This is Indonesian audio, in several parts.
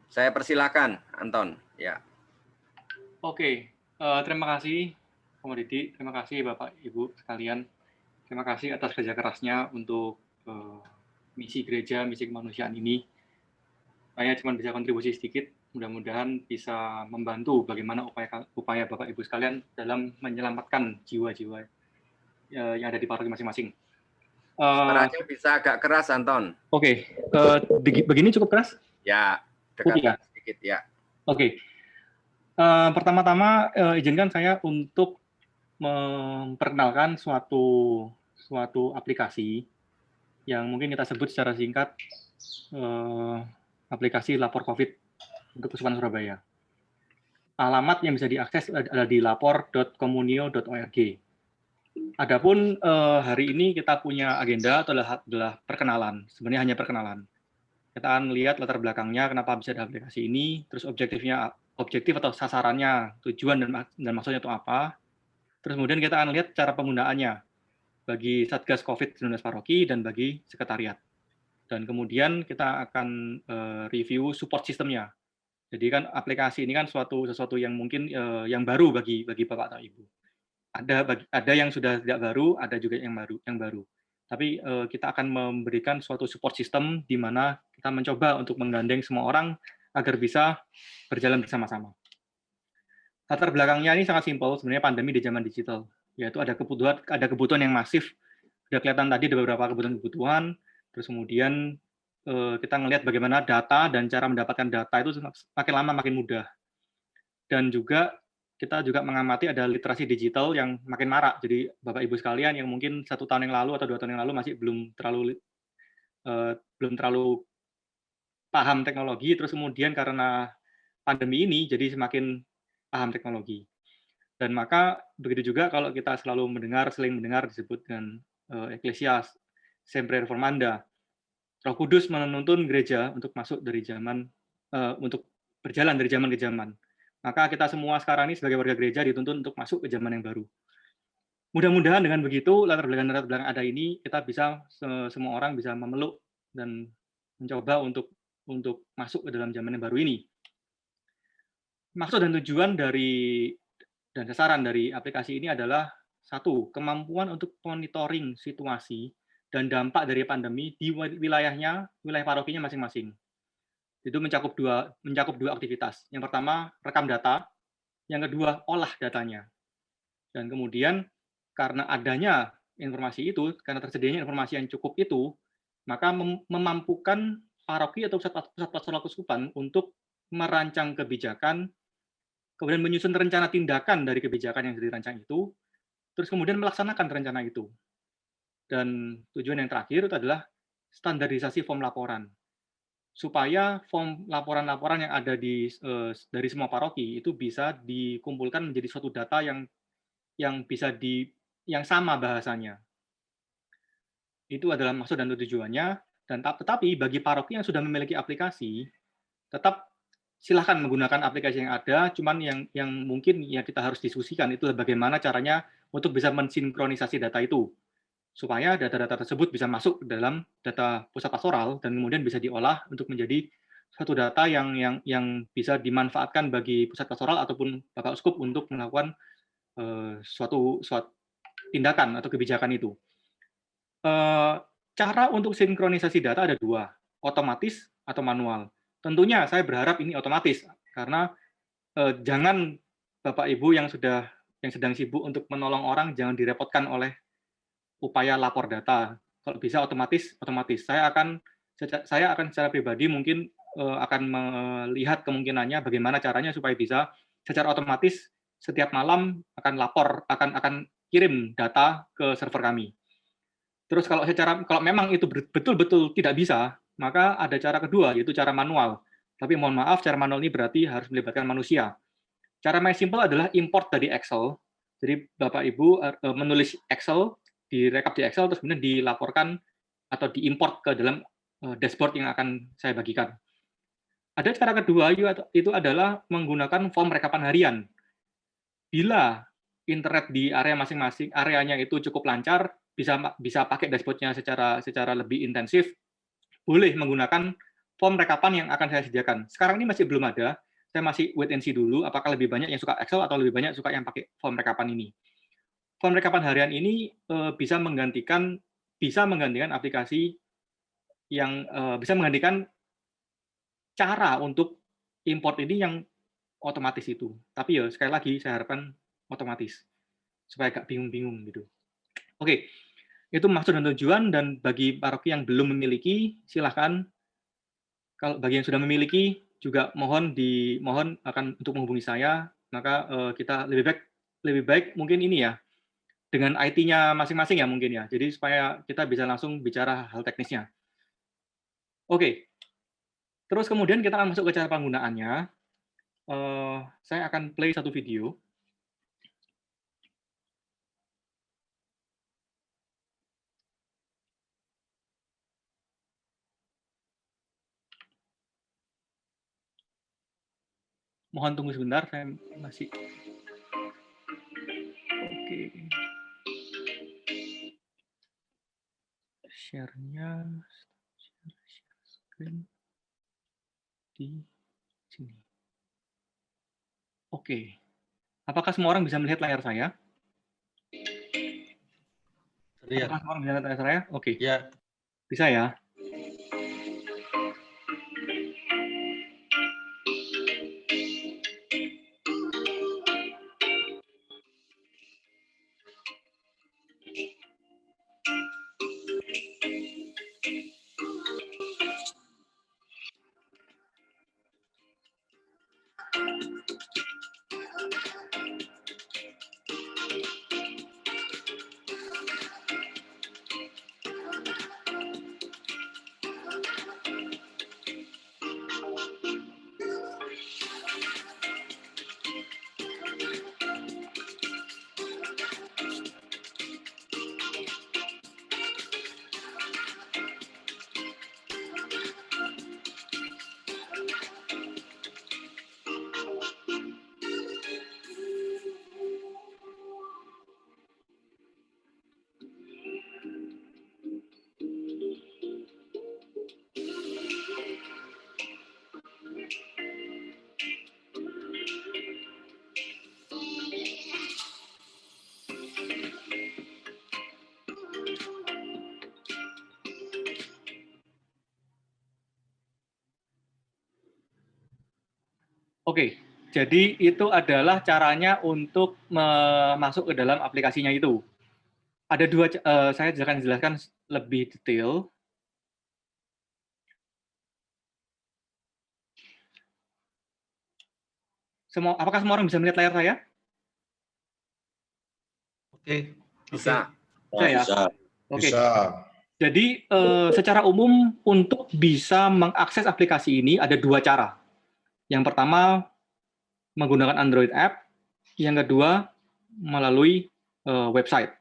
Saya persilakan, Anton. Ya. Oke, terima kasih, Pak Didi. Terima kasih, Bapak, Ibu sekalian. Terima kasih atas kerja kerasnya untuk misi gereja, misi kemanusiaan ini. Saya cuma bisa kontribusi sedikit. Mudah-mudahan bisa membantu bagaimana upaya Bapak Ibu sekalian dalam menyelamatkan jiwa-jiwa yang ada di paroki masing-masing. Suaranya bisa agak keras, Anton. Oke, begini cukup keras? Ya, dekatkan sedikit ya. Oke. Pertama-tama izinkan saya untuk memperkenalkan suatu aplikasi yang mungkin kita sebut secara singkat aplikasi Lapor COVID untuk Keuskupan Surabaya. Alamat yang bisa diakses adalah di lapor.komunio.org. Adapun hari ini kita punya agenda adalah perkenalan, sebenarnya hanya perkenalan. Kita akan lihat latar belakangnya, kenapa bisa ada aplikasi ini, terus objektif atau sasarannya, tujuan dan maksudnya itu apa. Terus kemudian kita akan lihat cara penggunaannya bagi Satgas COVID-19 Paroki dan bagi sekretariat. Dan kemudian kita akan review support sistemnya. Jadi kan aplikasi ini kan sesuatu yang mungkin yang baru bagi Bapak atau Ibu. Ada yang sudah tidak baru, ada juga yang baru. Tapi kita akan memberikan suatu support system di mana kita mencoba untuk menggandeng semua orang agar bisa berjalan bersama-sama. Latar belakangnya ini sangat simpel, sebenarnya pandemi di zaman digital, yaitu ada kebutuhan yang masif. Sudah kelihatan tadi ada beberapa kebutuhan, terus kemudian kita melihat bagaimana data dan cara mendapatkan data itu makin lama makin mudah. Dan juga kita juga mengamati ada literasi digital yang makin marak. Jadi Bapak Ibu sekalian yang mungkin 1 tahun yang lalu atau 2 tahun yang lalu masih belum terlalu paham teknologi, terus kemudian karena pandemi ini jadi semakin paham teknologi. Dan maka begitu juga kalau kita selalu seling mendengar disebut dengan Ecclesia Sempre Reformanda. Roh Kudus menuntun gereja untuk masuk dari zaman untuk berjalan dari zaman ke zaman. Maka kita semua sekarang ini sebagai warga gereja dituntun untuk masuk ke zaman yang baru. Mudah-mudahan dengan begitu latar belakang ada ini kita bisa semua orang bisa memeluk dan mencoba untuk masuk ke dalam zaman yang baru ini. Maksud dan tujuan dan sasaran dari aplikasi ini adalah satu, kemampuan untuk monitoring situasi dan dampak dari pandemi di wilayah parokinya masing-masing. Itu mencakup dua aktivitas. Yang pertama, rekam data. Yang kedua, olah datanya. Dan kemudian, karena adanya informasi itu, karena tersedianya informasi yang cukup itu, maka memampukan paroki atau pusat pastoral keuskupan untuk merancang kebijakan, kemudian menyusun rencana tindakan dari kebijakan yang dirancang itu, terus kemudian melaksanakan rencana itu. Dan tujuan yang terakhir itu adalah standarisasi form laporan. Supaya form laporan-laporan yang ada dari semua paroki itu bisa dikumpulkan menjadi suatu data yang sama bahasanya. Itu adalah maksud dan tujuannya. Dan tetapi bagi paroki yang sudah memiliki aplikasi, tetap silahkan menggunakan aplikasi yang ada. Cuman yang mungkin ya kita harus diskusikan itu bagaimana caranya untuk bisa mensinkronisasi data itu supaya data-data tersebut bisa masuk ke dalam data pusat pastoral dan kemudian bisa diolah untuk menjadi suatu data yang bisa dimanfaatkan bagi pusat pastoral ataupun Bapak Uskup untuk melakukan suatu tindakan atau kebijakan itu. Cara untuk sinkronisasi data ada dua, otomatis atau manual. Tentunya saya berharap ini otomatis karena jangan Bapak Ibu yang sedang sibuk untuk menolong orang jangan direpotkan oleh upaya lapor data. Kalau bisa otomatis. Saya akan secara pribadi mungkin akan melihat kemungkinannya bagaimana caranya supaya bisa secara otomatis setiap malam akan kirim data ke server kami. Terus kalau memang itu betul-betul tidak bisa, maka ada cara kedua yaitu cara manual. Tapi mohon maaf, cara manual ini berarti harus melibatkan manusia. Cara main simple adalah import dari Excel. Jadi Bapak Ibu menulis Excel, direkap di Excel, terus kemudian dilaporkan atau diimport ke dalam dashboard yang akan saya bagikan. Ada cara kedua, itu adalah menggunakan form rekapan harian. Bila internet di area masing-masing, areanya itu cukup lancar, bisa pakai dashboard-nya secara lebih intensif, boleh menggunakan form rekapan yang akan saya sediakan. Sekarang ini masih belum ada, saya masih wait and see dulu, apakah lebih banyak yang suka Excel atau lebih banyak suka yang pakai form rekapan ini. Form rekapan harian ini bisa menggantikan aplikasi yang bisa menggantikan cara untuk import ini yang otomatis itu. Tapi ya sekali lagi saya harapkan otomatis supaya agak bingung-bingung gitu. Oke, itu maksud dan tujuan, dan bagi paroki yang belum memiliki silahkan. Kalau bagi yang sudah memiliki juga mohon akan untuk menghubungi saya, maka kita lebih baik mungkin ini ya dengan IT-nya masing-masing ya mungkin ya. Jadi supaya kita bisa langsung bicara hal teknisnya. Oke. Terus kemudian kita akan masuk ke cara penggunaannya. Saya akan play satu video. Mohon tunggu sebentar, saya masih... Oke. Share-nya, share screen di sini. Oke. Apakah semua orang bisa melihat layar saya? Apakah semua orang bisa melihat layar saya? Oke. Ya. Bisa ya? Oke, jadi itu adalah caranya untuk masuk ke dalam aplikasinya itu. Ada dua, saya akan jelaskan lebih detail. Apakah semua orang bisa melihat layar saya? Oke. Bisa. Bisa ya? Bisa. Oke. Bisa. Jadi secara umum untuk bisa mengakses aplikasi ini ada dua cara. Yang pertama menggunakan Android app, yang kedua melalui website.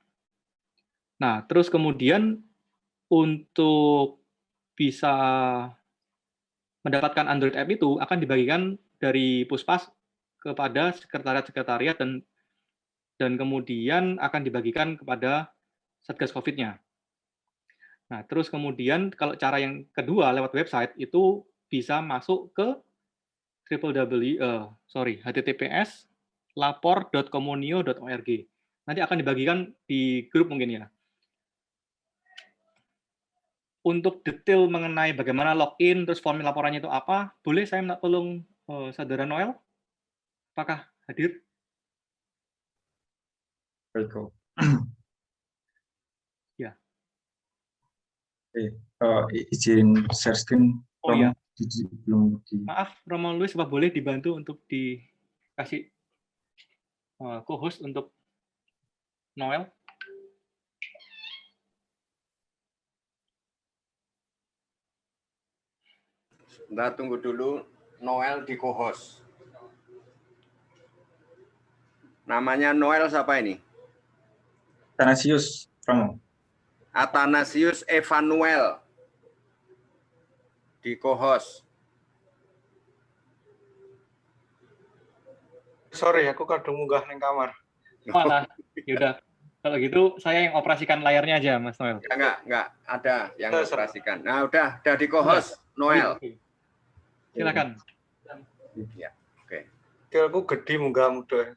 Nah, terus kemudian untuk bisa mendapatkan Android app itu akan dibagikan dari Puspas kepada sekretariat-sekretariat dan kemudian akan dibagikan kepada Satgas Covid-nya. Nah, terus kemudian kalau cara yang kedua lewat website itu bisa masuk ke https://lapor.komunio.org. Nanti akan dibagikan di grup mungkin ya. Untuk detail mengenai bagaimana login, terus form laporannya itu apa, boleh saya minta tolong Saudara Noel? Apakah hadir? Baik. Ya. Izin share screen. Oh iya. Belum di... Maaf, Romo Luis, apa boleh dibantu untuk dikasih co-host untuk Noel? Sebentar, tunggu dulu. Noel di co-host. Namanya Noel siapa ini? Athanasius Romo. Athanasius Evanuel di co-host. Sorry, aku kadung munggah neng kamar. Malah, yaudah. Kalau gitu saya yang operasikan layarnya aja, Mas Noel. Ya, enggak ada yang operasikan. Nah, udah di co-host Noel. Silakan. Ya, oke. Aku gede munggah muda.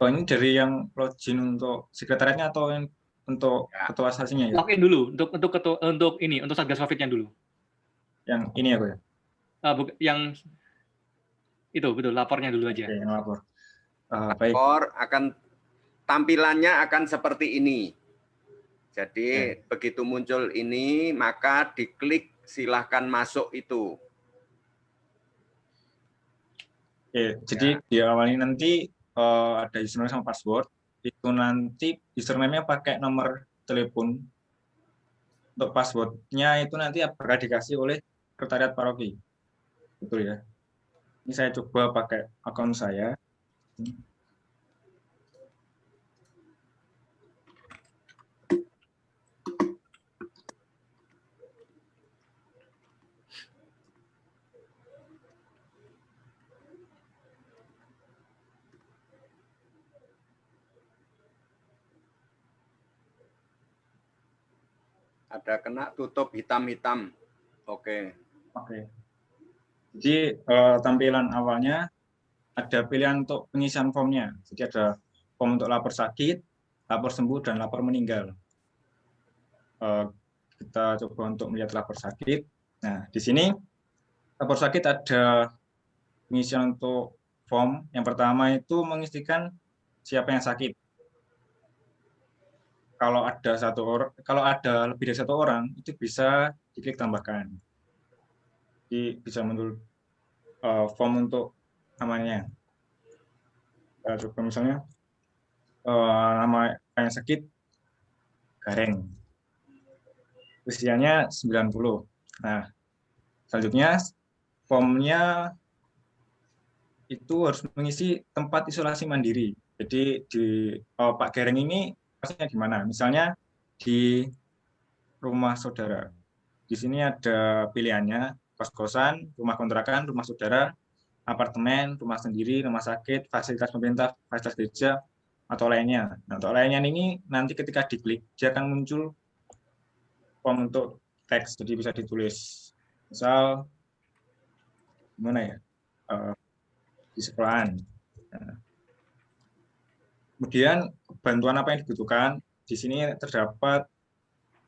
Oh, ini dari yang login untuk sekretariatnya atau yang untuk Ya. ketua sasinya ya? Login dulu untuk Satgas Covid-nya dulu. Yang ini ya, Ko ya? Yang itu betul, lapornya dulu aja. Oke, yang lapor. Baik. Tampilannya akan seperti ini. Jadi begitu muncul ini, maka diklik silahkan masuk itu. Oke, jadi di awal ini nanti ada username sama password. Itu nanti username-nya pakai nomor telepon. Untuk password-nya itu nanti apakah dikasih oleh sekretariat paroki. Betul ya. Ini saya coba pakai akun saya. Ada kena tutup hitam-hitam. Oke. Oke. Jadi tampilan awalnya ada pilihan untuk pengisian formnya. Jadi ada form untuk lapor sakit, lapor sembuh, dan lapor meninggal. Kita coba untuk melihat lapor sakit. Nah, di sini lapor sakit ada pengisian untuk form. Yang pertama itu mengisikan siapa yang sakit. Kalau ada lebih dari satu orang, itu bisa diklik tambahkan. Jadi bisa muncul form untuk namanya. Coba misalnya nama yang sakit Gareng. Usianya 90. Nah, selanjutnya formnya itu harus mengisi tempat isolasi mandiri. Jadi di Pak Gareng ini pastinya di mana? Misalnya di rumah saudara. Di sini ada pilihannya kos-kosan, rumah kontrakan, rumah saudara, apartemen, rumah sendiri, rumah sakit, fasilitas pemerintah, fasilitas gereja, atau lainnya. Nah, untuk lainnya ini nanti ketika diklik, dia akan muncul form untuk teks, jadi bisa ditulis. Misal, gimana ya, di sekolahan. Nah, kemudian bantuan apa yang dibutuhkan, di sini terdapat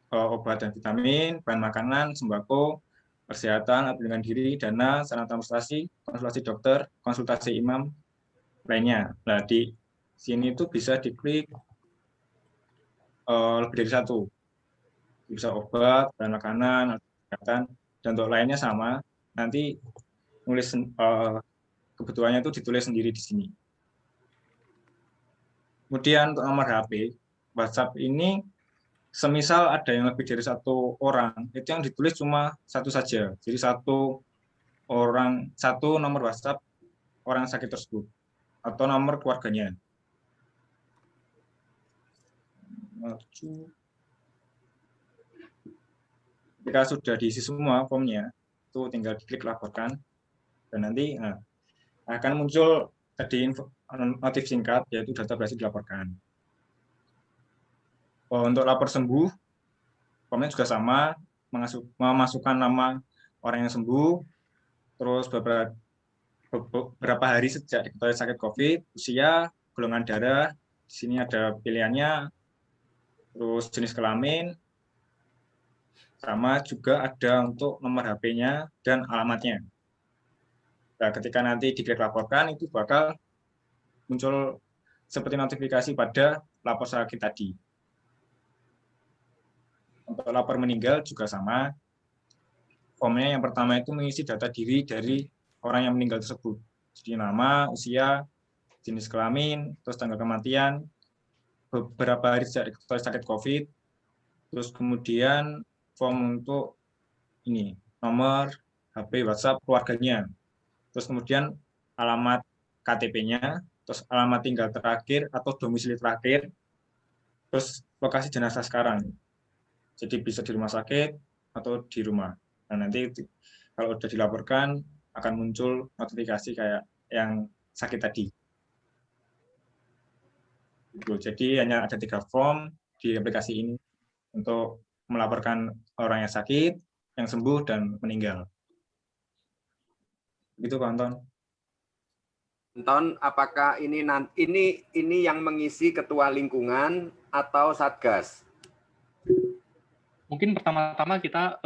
obat dan vitamin, bahan makanan, sembako, kesehatan, perlindungan diri, dana, sarana transportasi, konsultasi dokter, konsultasi imam, lainnya. Nah, di sini itu bisa diklik lebih dari satu. Bisa obat, bahan makanan, kesehatan, dan untuk lainnya sama. Nanti nulis kebutuhannya itu ditulis sendiri di sini. Kemudian untuk nomor HP, WhatsApp ini semisal ada yang lebih dari satu orang, itu yang ditulis cuma satu saja. Jadi satu nomor WhatsApp orang sakit tersebut atau nomor keluarganya. Jika sudah diisi semua formnya, itu tinggal diklik laporkan dan nanti akan muncul tadi notif singkat yaitu data berhasil dilaporkan. Untuk lapor sembuh, formnya juga sama, memasukkan nama orang yang sembuh, terus beberapa hari sejak diketahui sakit COVID, usia, golongan darah, di sini ada pilihannya, terus jenis kelamin, sama juga ada untuk nomor HP-nya dan alamatnya. Nah, ketika nanti diklik laporkan, itu bakal muncul seperti notifikasi pada lapor sakit tadi. Untuk lapor meninggal juga sama. Formnya yang pertama itu mengisi data diri dari orang yang meninggal tersebut. Jadi nama, usia, jenis kelamin, terus tanggal kematian, beberapa hari sejak sakit COVID, terus kemudian form untuk ini, nomor HP, WhatsApp, keluarganya. Terus kemudian alamat KTP-nya, terus alamat tinggal terakhir atau domisili terakhir, terus lokasi jenazah sekarang. Jadi bisa di rumah sakit atau di rumah. Nah, nanti kalau sudah dilaporkan akan muncul notifikasi kayak yang sakit tadi. Jadi hanya ada 3 form di aplikasi ini untuk melaporkan orang yang sakit, yang sembuh dan meninggal. Begitu Pak Anton. Anton, apakah ini yang mengisi ketua lingkungan atau satgas? Mungkin pertama-tama kita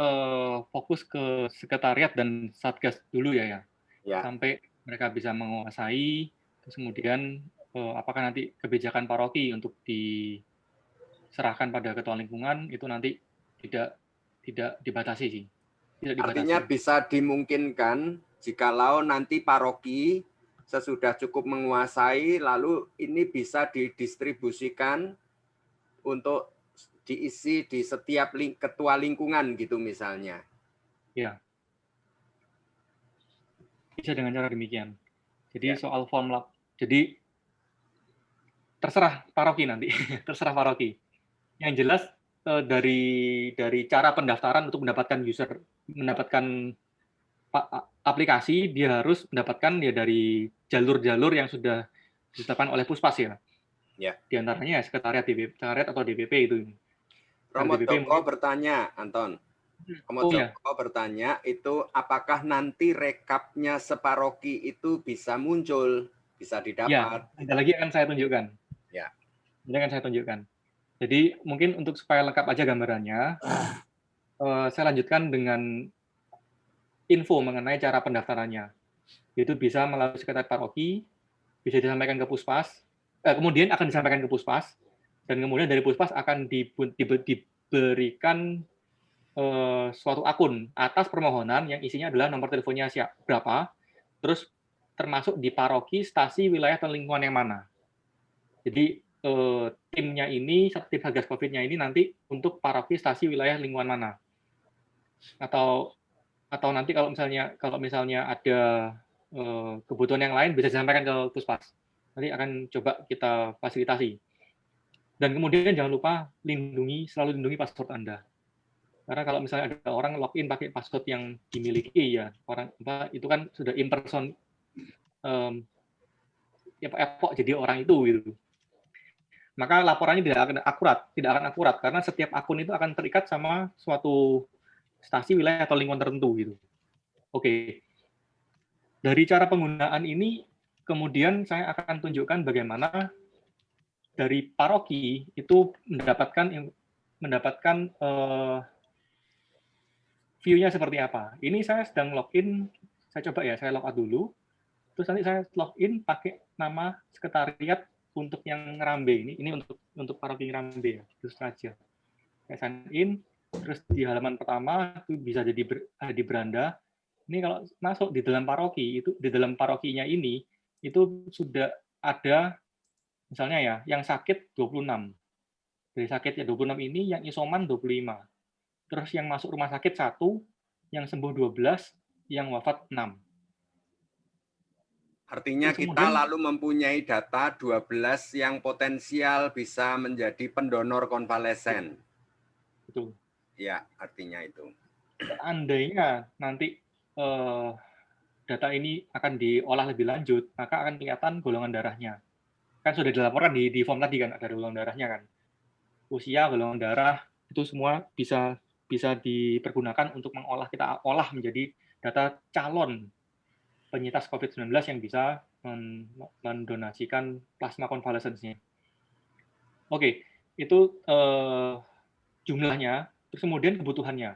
fokus ke sekretariat dan satgas dulu ya. Sampai mereka bisa menguasai, terus kemudian apakah nanti kebijakan paroki untuk diserahkan pada ketua lingkungan itu nanti tidak dibatasi sih. Artinya bisa dimungkinkan jikalau nanti paroki sesudah cukup menguasai, lalu ini bisa didistribusikan untuk diisi di setiap ketua lingkungan gitu misalnya. Ya. Bisa dengan cara demikian. Jadi soal form lab, jadi terserah paroki nanti, terserah paroki. Yang jelas dari cara pendaftaran untuk mendapatkan aplikasi, dia harus mendapatkan ya dari jalur-jalur yang sudah ditetapkan oleh Puspas ya. Di antaranya sekretariat atau DPP itu. Romo Doko bertanya, Anton. Romo Doko bertanya, itu apakah nanti rekapnya separoki itu bisa muncul, bisa didapat? Ya, ada lagi akan saya tunjukkan. Ya. Ini akan saya tunjukkan. Jadi mungkin untuk supaya lengkap aja gambarannya, saya lanjutkan dengan info mengenai cara pendaftarannya. Itu bisa melalui sekretariat paroki, bisa disampaikan ke Puspas, kemudian akan disampaikan ke Puspas, dan kemudian dari Puspas akan diberikan suatu akun atas permohonan yang isinya adalah nomor teleponnya berapa, terus termasuk di paroki, stasi, wilayah, atau lingkungan yang mana. Jadi timnya ini, tim Satgas COVID-nya ini nanti untuk paroki, stasi, wilayah, lingkungan mana. Atau nanti kalau misalnya ada kebutuhan yang lain bisa disampaikan ke Puspas. Nanti akan coba kita fasilitasi. Dan kemudian jangan lupa selalu lindungi password Anda. Karena kalau misalnya ada orang login pakai password yang dimiliki ya itu kan sudah epok jadi orang itu gitu. Maka laporannya tidak akan akurat karena setiap akun itu akan terikat sama suatu stasi, wilayah, atau lingkungan tertentu gitu. Oke. Dari cara penggunaan ini kemudian saya akan tunjukkan bagaimana dari paroki itu mendapatkan view-nya seperti apa. Ini saya sedang login, saya coba ya, saya log out dulu. Terus nanti saya login pakai nama sekretariat untuk yang Ngerambe ini untuk paroki Ngerambe ya, terus saja. Saya sign in, terus di halaman pertama itu bisa jadi di beranda. Ini kalau masuk di dalam paroki itu di dalam parokinya ini itu sudah ada misalnya ya, yang sakit 26. Dari sakit ya 26 ini yang isoman 25. Terus yang masuk rumah sakit 1, yang sembuh 12, yang wafat 6. Artinya kita lalu mempunyai data 12 yang potensial bisa menjadi pendonor konvalesen. Betul. Ya, artinya itu. Seandainya nanti data ini akan diolah lebih lanjut, maka akan kelihatan golongan darahnya. Kan sudah dilaporkan di form tadi kan, ada golongan darahnya kan. Usia, golongan darah, itu semua bisa dipergunakan untuk kita olah menjadi data calon penyintas COVID-19 yang bisa mendonasikan plasma konvalesensnya. Oke, itu jumlahnya, terus kemudian kebutuhannya.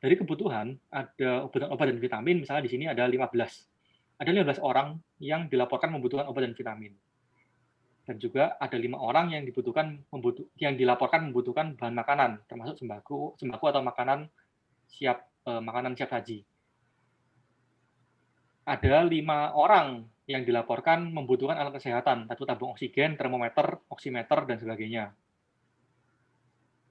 Dari kebutuhan, ada obat dan vitamin, misalnya di sini ada 15. Ada 15 orang yang dilaporkan membutuhkan obat dan vitamin. Dan juga ada 5 orang yang dilaporkan membutuhkan bahan makanan, termasuk sembako atau makanan siap saji. Ada 5 orang yang dilaporkan membutuhkan alat kesehatan, tabung oksigen, termometer, oximeter, dan sebagainya.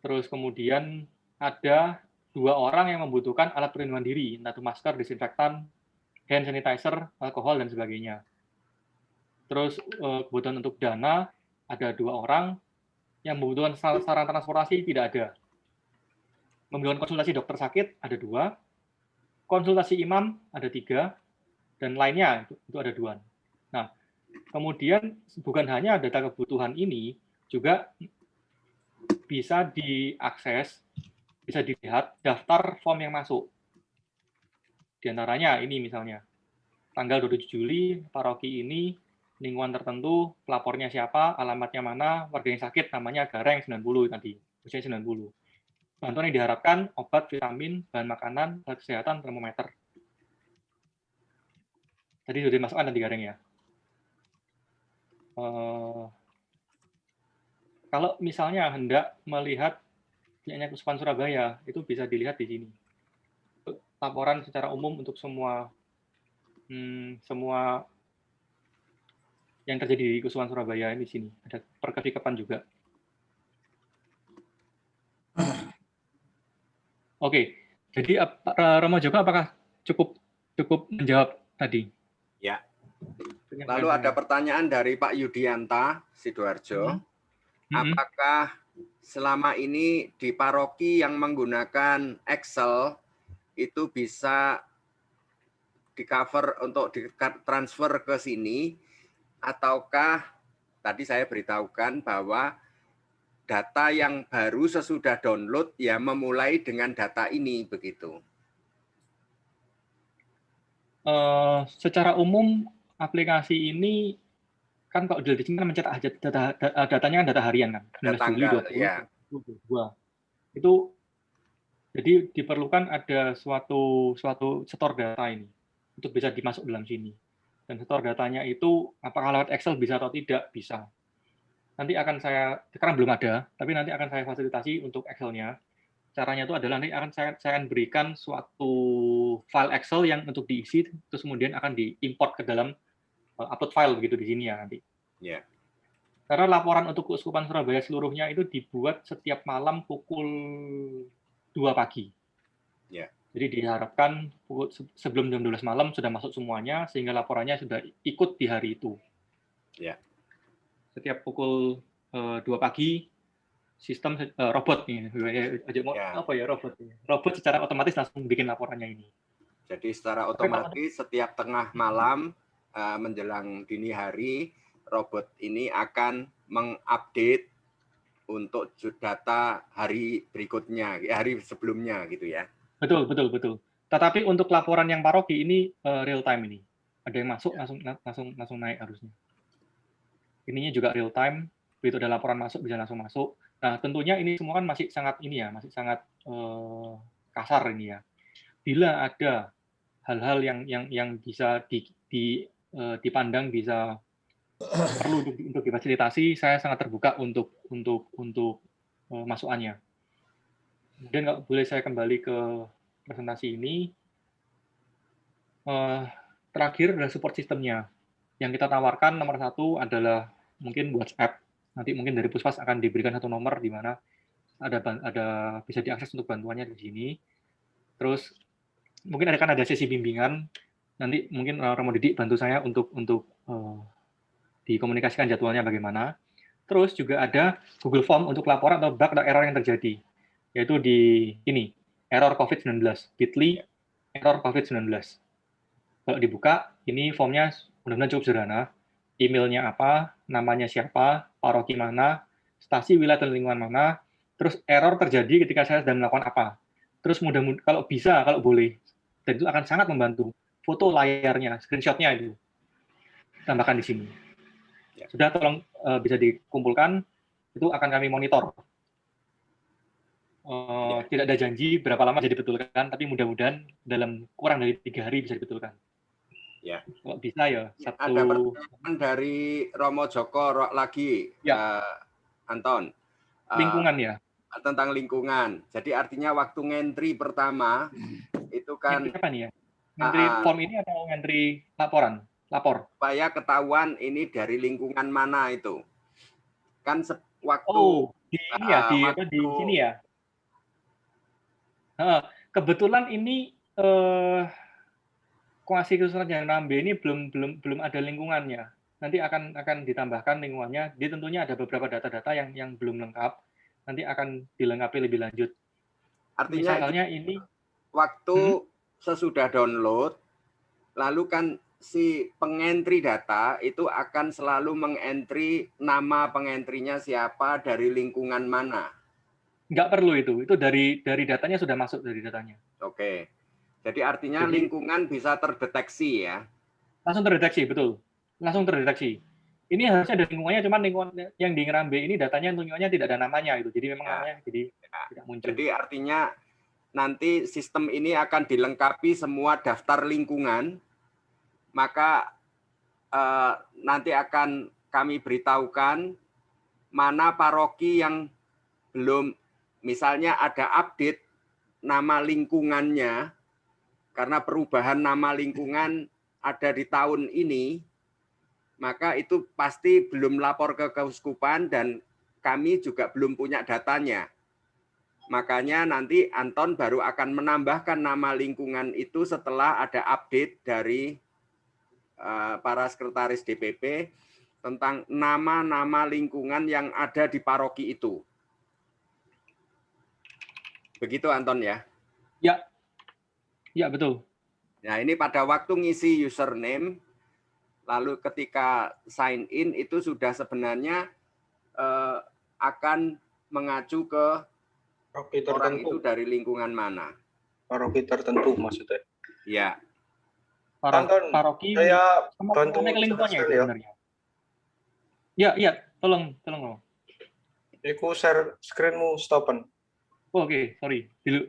Terus kemudian ada 2 orang yang membutuhkan alat perlindungan diri, entah itu masker, desinfektan, hand sanitizer, alkohol, dan sebagainya. Terus kebutuhan untuk dana, ada 2 orang yang membutuhkan sarana transportasi, tidak ada. Membutuhkan konsultasi dokter sakit, ada 2. Konsultasi imam, ada 3. Dan lainnya, itu ada 2. Nah, kemudian bukan hanya data kebutuhan ini, juga bisa diakses, bisa dilihat daftar form yang masuk. Di antaranya ini misalnya, tanggal 27 Juli, paroki ini, lingkungan tertentu, pelapornya siapa, alamatnya mana, warga yang sakit, namanya Gareng 90 tadi, usianya 90. Bantuan yang diharapkan, obat, vitamin, bahan makanan, alat kesehatan, termometer. Tadi sudah dimasukkan tadi Gareng ya. Kalau misalnya hendak melihat pihaknya Keuskupan Surabaya, itu bisa dilihat di sini. Laporan secara umum untuk semua yang terjadi di Keuskupan Surabaya ini di sini. Ada perkepikapan juga. Oke, jadi Romo Joko apakah cukup menjawab tadi? Ya. Lalu ada pertanyaan dari Pak Yudianta Sidoarjo. Apakah selama ini di paroki yang menggunakan Excel itu bisa di-cover untuk di-transfer ke sini, ataukah tadi saya beritahukan bahwa data yang baru sesudah download ya memulai dengan data ini begitu? Secara umum aplikasi ini kan kalau di sini kan mencetak datanya kan data harian kan, 19 Juli 2022. Itu jadi diperlukan ada suatu setor data ini untuk bisa dimasuk dalam sini. Dan setor datanya itu apakah lewat Excel bisa atau tidak, bisa. Nanti akan sekarang belum ada, tapi nanti akan saya fasilitasi untuk Excel-nya. Caranya itu adalah nanti akan saya berikan suatu file Excel yang untuk diisi, terus kemudian akan diimport ke dalam upload file begitu di sini ya nanti. Yeah. Karena laporan untuk Keuskupan Surabaya seluruhnya itu dibuat setiap malam pukul 2 pagi. Yeah. Jadi diharapkan sebelum jam 12 malam sudah masuk semuanya, sehingga laporannya sudah ikut di hari itu. Yeah. Setiap pukul 2 pagi, sistem robot nih, robot secara otomatis langsung bikin laporannya ini. Jadi secara otomatis setiap tengah malam menjelang dini hari, robot ini akan mengupdate untuk data hari berikutnya, hari sebelumnya gitu ya. Betul. Tetapi untuk laporan yang paroki ini real time ini. Ada yang masuk langsung naik harusnya. Ininya juga real time, begitu ada laporan masuk bisa langsung masuk. Nah, tentunya ini semua kan masih sangat kasar ini ya. Bila ada hal-hal yang bisa dipandang bisa perlu untuk difasilitasi, saya sangat terbuka untuk masukannya. Kemudian kalau boleh saya kembali ke presentasi ini, terakhir adalah support sistemnya. Yang kita tawarkan nomor 1 adalah mungkin WhatsApp. Nanti mungkin dari Puskesmas akan diberikan satu nomor di mana ada bisa diakses untuk bantuannya di sini. Terus mungkin ada sesi bimbingan. Nanti mungkin Romo Didik bantu saya untuk dikomunikasikan jadwalnya bagaimana. Terus juga ada Google Form untuk laporan atau bug atau error yang terjadi. Yaitu di ini, error COVID-19, bit.ly error COVID-19. Kalau dibuka, ini formnya mudah-mudahan cukup sederhana. Emailnya apa, namanya siapa, paroki mana, stasi wilayah dan lingkungan mana, terus error terjadi ketika saya sedang melakukan apa. Terus mudah-mudahan kalau bisa, kalau boleh, dan itu akan sangat membantu, foto layarnya, screenshot-nya itu tambahkan di sini. Sudah, tolong bisa dikumpulkan, itu akan kami monitor. Tidak ada janji berapa lama jadi betulkan, tapi mudah-mudahan dalam kurang dari 3 hari bisa dibetulkan. Ya. Kalau bisa ya satu. Ada pertanyaan dari Romo Joko lagi, ya. Anton. Lingkungan ya. Tentang lingkungan. Jadi artinya waktu ngentri pertama itu kan. Ngentri apa nih ya? Ngentri form ini atau ngentri lapor? Supaya ketahuan ini dari lingkungan mana itu. Kan waktu. Di ini ya, di sini ya. Kebetulan ini Koasi Kesusahan Jangan Rambe ini belum ada lingkungannya. Nanti akan ditambahkan lingkungannya. Dia tentunya ada beberapa data-data yang belum lengkap. Nanti akan dilengkapi lebih lanjut. Artinya misalnya ini waktu sesudah download, lalu kan si pengentri data itu akan selalu mengentri nama pengentrinya siapa, dari lingkungan mana. Nggak perlu itu dari datanya sudah masuk dari datanya. Oke. Jadi artinya Jadi- lingkungan bisa terdeteksi ya. Langsung terdeteksi, betul. Langsung terdeteksi. Ini harusnya ada lingkungannya, cuman lingkungan yang di Ngerambe ini datanya untuk lingkungannya tidak ada namanya gitu. Jadi memang Ya. namanya jadi tidak muncul. Jadi artinya nanti sistem ini akan dilengkapi semua daftar lingkungan, maka nanti akan kami beritahukan mana paroki yang belum, misalnya ada update nama lingkungannya, karena perubahan nama lingkungan ada di tahun ini, maka itu pasti belum lapor ke keuskupan dan kami juga belum punya datanya. Makanya nanti Anton baru akan menambahkan nama lingkungan itu setelah ada update dari para sekretaris DPP tentang nama-nama lingkungan yang ada di paroki itu. Begitu Anton ya? Ya, betul. Nah ini pada waktu ngisi username, lalu ketika sign in itu sudah sebenarnya akan mengacu ke Paroki orang tertentu. itu dari lingkungan mana. Paroki tertentu maksudnya. Ya. Anton, Paroki saya sama bantu ke lingkungannya jelaskan itu ya. sebenarnya. Ya, tolong. Iku share screen-mu stopen. Oh, Oke, sorry. Dulu.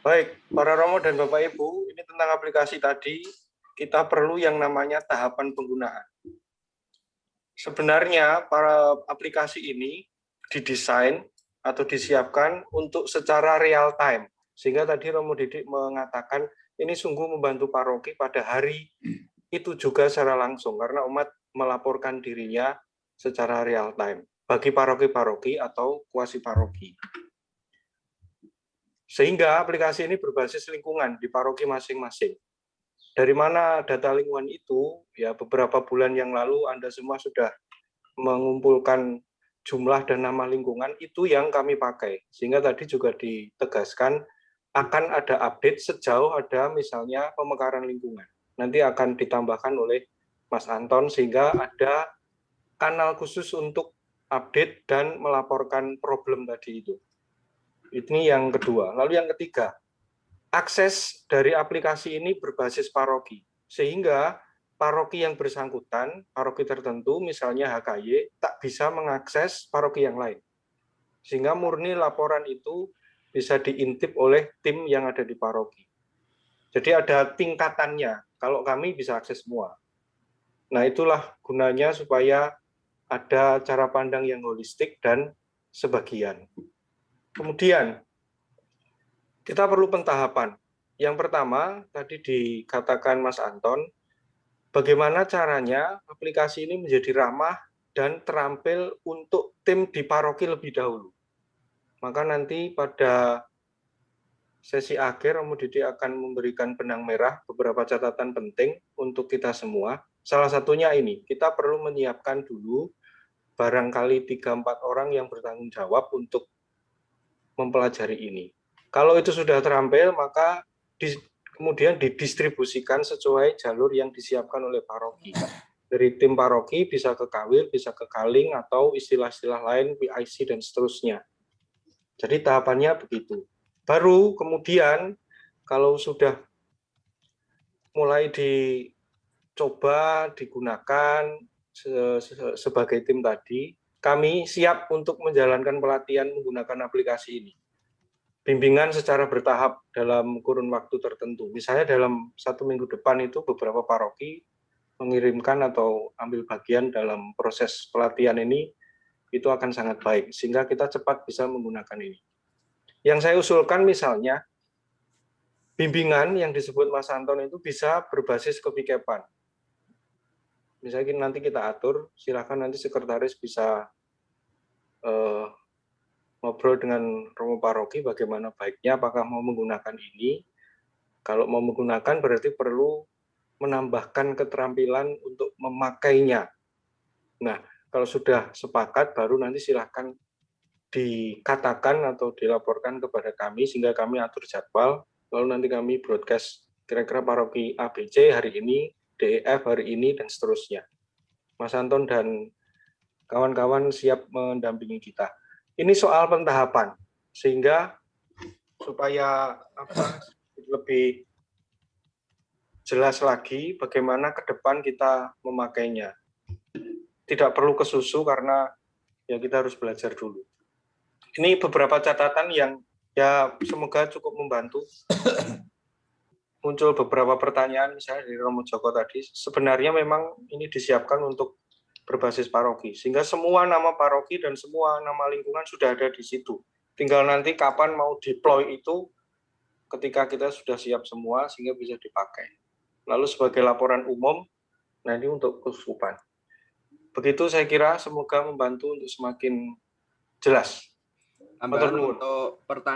Baik, para Romo dan Bapak Ibu, ini tentang aplikasi tadi, kita perlu yang namanya tahapan penggunaan. Sebenarnya para aplikasi ini didesain atau disiapkan untuk secara real time. Sehingga tadi Romo Didik mengatakan ini sungguh membantu paroki pada hari itu juga secara langsung, karena umat melaporkan dirinya secara real time bagi paroki-paroki atau kuasi paroki. Sehingga aplikasi ini berbasis lingkungan di paroki masing-masing. Dari mana data lingkungan itu? Ya, beberapa bulan yang lalu Anda semua sudah mengumpulkan jumlah dan nama lingkungan, itu yang kami pakai. Sehingga tadi juga ditegaskan akan ada update sejauh ada misalnya pemekaran lingkungan. Nanti akan ditambahkan oleh Mas Anton sehingga ada kanal khusus untuk update dan melaporkan problem tadi itu. Ini yang kedua. Lalu yang ketiga, akses dari aplikasi ini berbasis paroki. Sehingga paroki yang bersangkutan, paroki tertentu, misalnya HKY, tak bisa mengakses paroki yang lain. Sehingga murni laporan itu bisa diintip oleh tim yang ada di paroki. Jadi ada tingkatannya, kalau kami bisa akses semua. Nah itulah gunanya supaya ada cara pandang yang holistik dan sebagian. Kemudian, kita perlu pentahapan. Yang pertama, tadi dikatakan Mas Anton, bagaimana caranya aplikasi ini menjadi ramah dan terampil untuk tim di paroki lebih dahulu. Maka nanti pada sesi akhir, Romo Didik akan memberikan benang merah beberapa catatan penting untuk kita semua. Salah satunya ini, kita perlu menyiapkan dulu barangkali 3-4 orang yang bertanggung jawab untuk mempelajari ini. Kalau itu sudah terampil, maka kemudian didistribusikan sesuai jalur yang disiapkan oleh paroki. Dari tim paroki bisa ke Kawir, bisa ke Kaling, atau istilah-istilah lain, PIC, dan seterusnya. Jadi tahapannya begitu. Baru kemudian, kalau sudah mulai dicoba, digunakan sebagai tim tadi, kami siap untuk menjalankan pelatihan menggunakan aplikasi ini. Bimbingan secara bertahap dalam kurun waktu tertentu. Misalnya dalam 1 minggu depan itu beberapa paroki mengirimkan atau ambil bagian dalam proses pelatihan ini, itu akan sangat baik. Sehingga kita cepat bisa menggunakan ini. Yang saya usulkan misalnya, bimbingan yang disebut Mas Anton itu bisa berbasis kepikepan. Misalnya nanti kita atur, silakan nanti sekretaris bisa ngobrol dengan Romo Paroki bagaimana baiknya, apakah mau menggunakan ini. Kalau mau menggunakan berarti perlu menambahkan keterampilan untuk memakainya. Nah, kalau sudah sepakat baru nanti silakan dikatakan atau dilaporkan kepada kami sehingga kami atur jadwal, lalu nanti kami broadcast kira-kira paroki ABC hari ini, DEF hari ini, dan seterusnya. Mas Anton dan kawan-kawan siap mendampingi kita. Ini soal pentahapan, sehingga supaya lebih jelas lagi bagaimana ke depan kita memakainya. Tidak perlu kesusu karena ya kita harus belajar dulu. Ini beberapa catatan yang ya semoga cukup membantu. Muncul beberapa pertanyaan misalnya dari Romo Joko tadi, sebenarnya memang ini disiapkan untuk berbasis paroki, sehingga semua nama paroki dan semua nama lingkungan sudah ada di situ. Tinggal nanti kapan mau deploy itu ketika kita sudah siap semua sehingga bisa dipakai. Lalu sebagai laporan umum, nah ini untuk keuskupan. Begitu saya kira semoga membantu untuk semakin jelas. Tambahan untuk pertanyaan